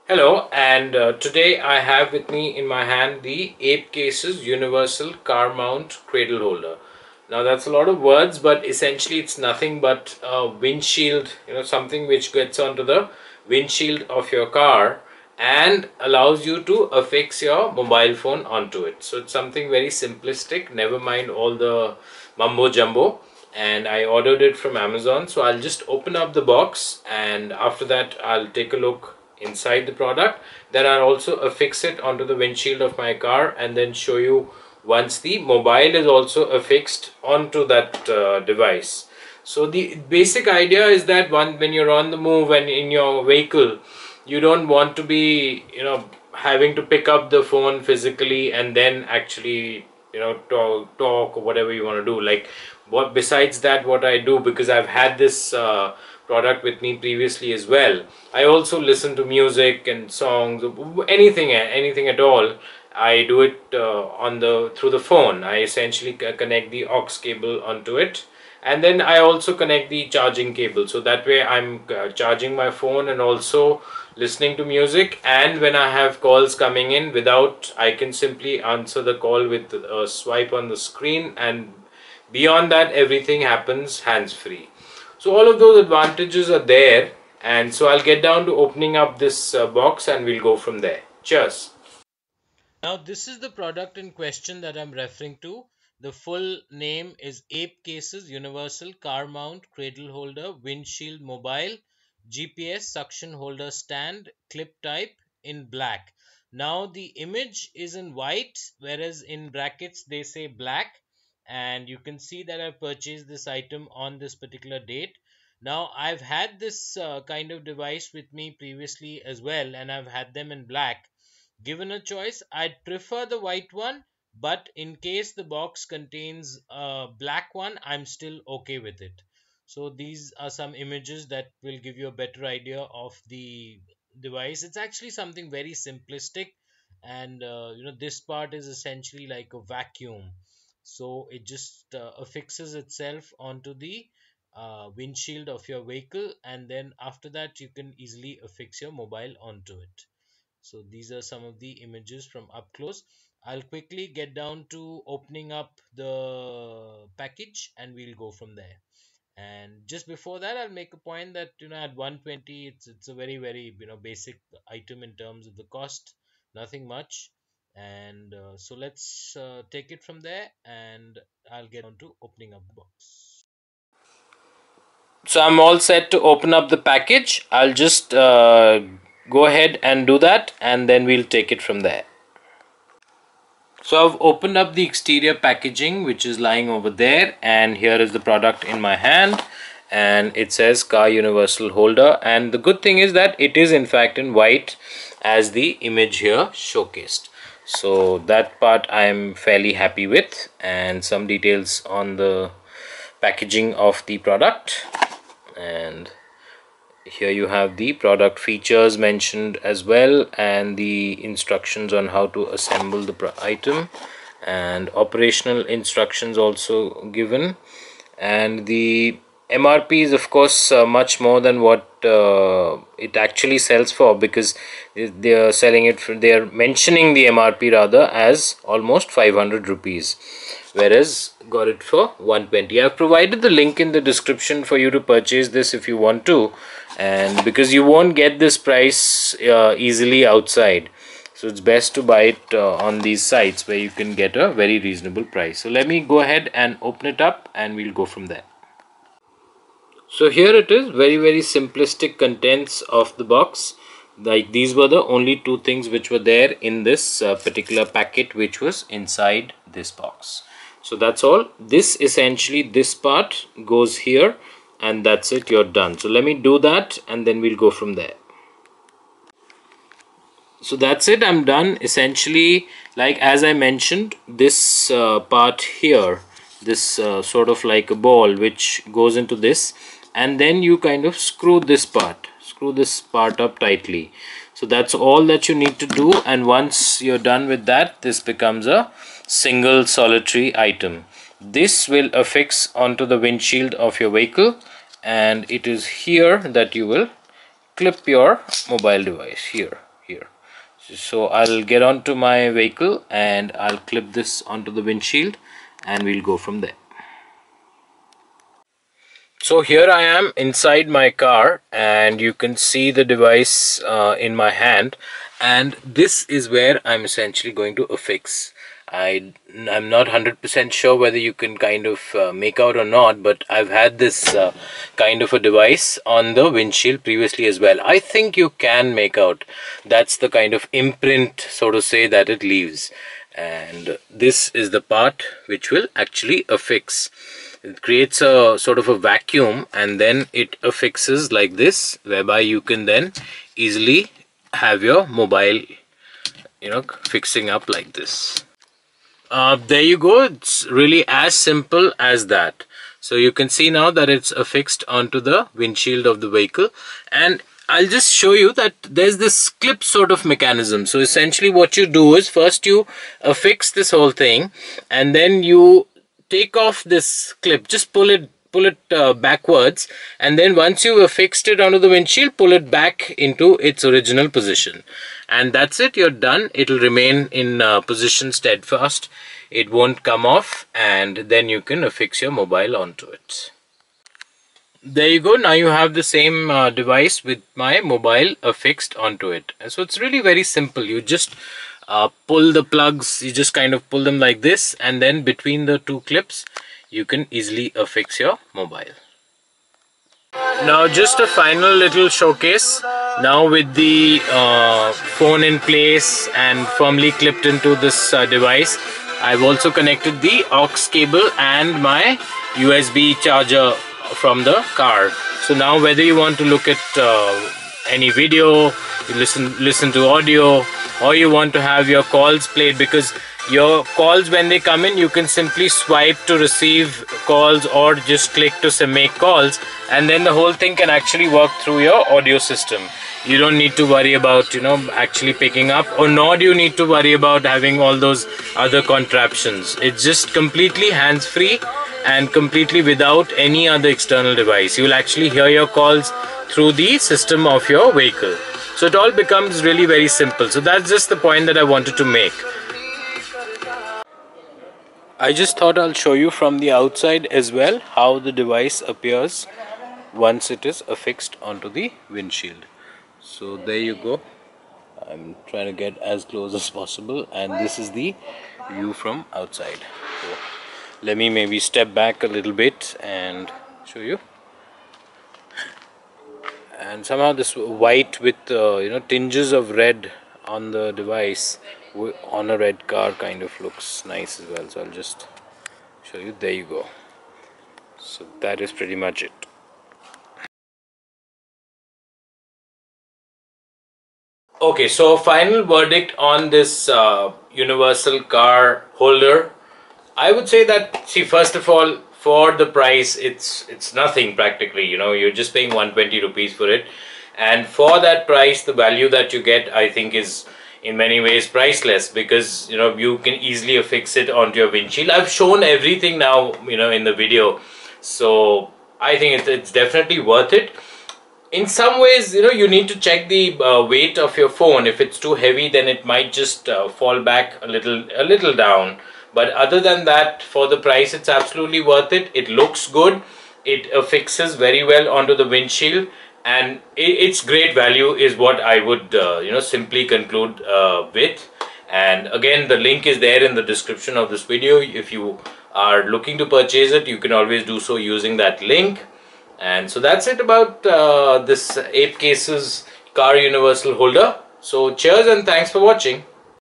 Hello, and today I have with me in my hand the ApeCases Universal Car Mount Cradle Holder. Now that's a lot of words, but essentially it's nothing but a windshield, something which gets onto the windshield of your car and allows you to affix your mobile phone onto it. So it's something very simplistic, never mind all the mumbo jumbo. And I ordered it from Amazon, so I'll just open up the box and after that I'll take a look inside the product. Then I'll also affix it onto the windshield of my car and then show you once the mobile is also affixed onto that device. So the basic idea is that when you're on the move and in your vehicle, you don't want to be having to pick up the phone physically and then actually talk or whatever you want to do. Like, what besides that, what I do, because I've had this product with me previously as well, I also listen to music and songs, anything at all. I do it through the phone. I essentially connect the aux cable onto it, and then I also connect the charging cable, so that way I'm charging my phone and also listening to music. And when I have calls coming in, I can simply answer the call with a swipe on the screen, and beyond that everything happens hands-free. So all of those advantages are there, and so I'll get down to opening up this box and we'll go from there. Cheers. Now this is the product in question that I'm referring to. The full name is ApeCases Universal Car Mount Cradle Holder Windshield Mobile GPS Suction Holder Stand Clip Type in black. Now the image is in white, whereas in brackets they say black, and you can see that I purchased this item on this particular date. Now I've had this kind of device with me previously as well, and I've had them in black. Given a choice, I'd prefer the white one, but in case the box contains a black one, I'm still okay with it. So these are some images that will give you a better idea of the device. It's actually something very simplistic, and this part is essentially like a vacuum. So it just affixes itself onto the windshield of your vehicle, and then after that you can easily affix your mobile onto it. So these are some of the images from up close. I'll quickly get down to opening up the package and we'll go from there. And just before that, I'll make a point that at 120, it's a very basic item in terms of the cost, nothing much. And so let's take it from there, and I'll get on to opening up the box. So I'm all set to open up the package. I'll just go ahead and do that, and then we'll take it from there. So I've opened up the exterior packaging, which is lying over there, and here is the product in my hand, and it says Car Universal Holder. And the good thing is that it is in fact in white, as the image here showcased. So that part I'm fairly happy with, and some details on the packaging of the product. And here you have the product features mentioned as well, and the instructions on how to assemble the item, and operational instructions also given. And the MRP is of course much more than what it actually sells for, because they are selling it for, they are mentioning the MRP rather as almost 500 rupees, whereas got it for 120. I've provided the link in the description for you to purchase this if you want to, and because you won't get this price easily outside, so it's best to buy it on these sites where you can get a very reasonable price. So let me go ahead and open it up and we'll go from there. So here it is, very simplistic contents of the box. Like, these were the only two things which were there in this particular packet which was inside this box. So that's all. This essentially, this part goes here, and that's it, you're done. So let me do that and then we'll go from there. So that's it, I'm done. Essentially, like as I mentioned, this part here, this sort of like a ball which goes into this, and then you kind of screw this part up tightly. So that's all that you need to do, and once you're done with that, this becomes a single solitary item. This will affix onto the windshield of your vehicle, and it is here that you will clip your mobile device here. here. So I'll get onto my vehicle and I'll clip this onto the windshield and we'll go from there. So here I am inside my car and you can see the device in my hand, and this is where I'm essentially going to affix. I'm not 100% sure whether you can kind of make out or not, but I've had this kind of a device on the windshield previously as well. I think you can make out. That's the kind of imprint, so to say, that it leaves. And this is the part which will actually affix. It creates a sort of a vacuum and then it affixes like this, whereby you can then easily have your mobile, fixing up like this. There you go. It's really as simple as that. So you can see now that it's affixed onto the windshield of the vehicle, and I'll just show you that there's this clip sort of mechanism. So essentially what you do is first you affix this whole thing and then you take off this clip, just pull it backwards, and then once you've affixed it onto the windshield, pull it back into its original position, and that's it. You're done. It'll remain in position steadfast. It won't come off, and then you can affix your mobile onto it. There you go. Now you have the same device with my mobile affixed onto it. And so it's really very simple. You just pull the plugs, you just kind of pull them like this, and then between the two clips you can easily affix your mobile. Now just a final little showcase. Now with the phone in place and firmly clipped into this device, I've also connected the aux cable and my USB charger from the car. So now whether you want to look at any video, you listen to audio, or you want to have your calls played, because your calls, when they come in, you can simply swipe to receive calls or just click to make calls, and then the whole thing can actually work through your audio system. You don't need to worry about actually picking up, or nor do you need to worry about having all those other contraptions. It's just completely hands-free and completely without any other external device. You will actually hear your calls through the system of your vehicle. So it all becomes really very simple. So that's just the point that I wanted to make. I just thought I'll show you from the outside as well how the device appears once it is affixed onto the windshield. So there you go. I'm trying to get as close as possible, and this is the view from outside. So let me maybe step back a little bit and show you. And somehow this white with tinges of red on the device on a red car kind of looks nice as well. So I'll just show you. There you go. So that is pretty much it. Okay, so final verdict on this universal car holder. I would say that, see, first of all, for the price, it's nothing practically. You're just paying 120 rupees for it, and for that price, the value that you get, I think, is in many ways priceless, because you can easily affix it onto your windshield. I've shown everything now in the video, so I think it's definitely worth it. In some ways, you need to check the weight of your phone. If it's too heavy, then it might just fall back a little down. But other than that, for the price, it's absolutely worth it. It looks good. It affixes very well onto the windshield, and it's great value is what I would simply conclude with. And again, the link is there in the description of this video. If you are looking to purchase it, you can always do so using that link. And so that's it about this ApeCases car universal holder. So cheers and thanks for watching.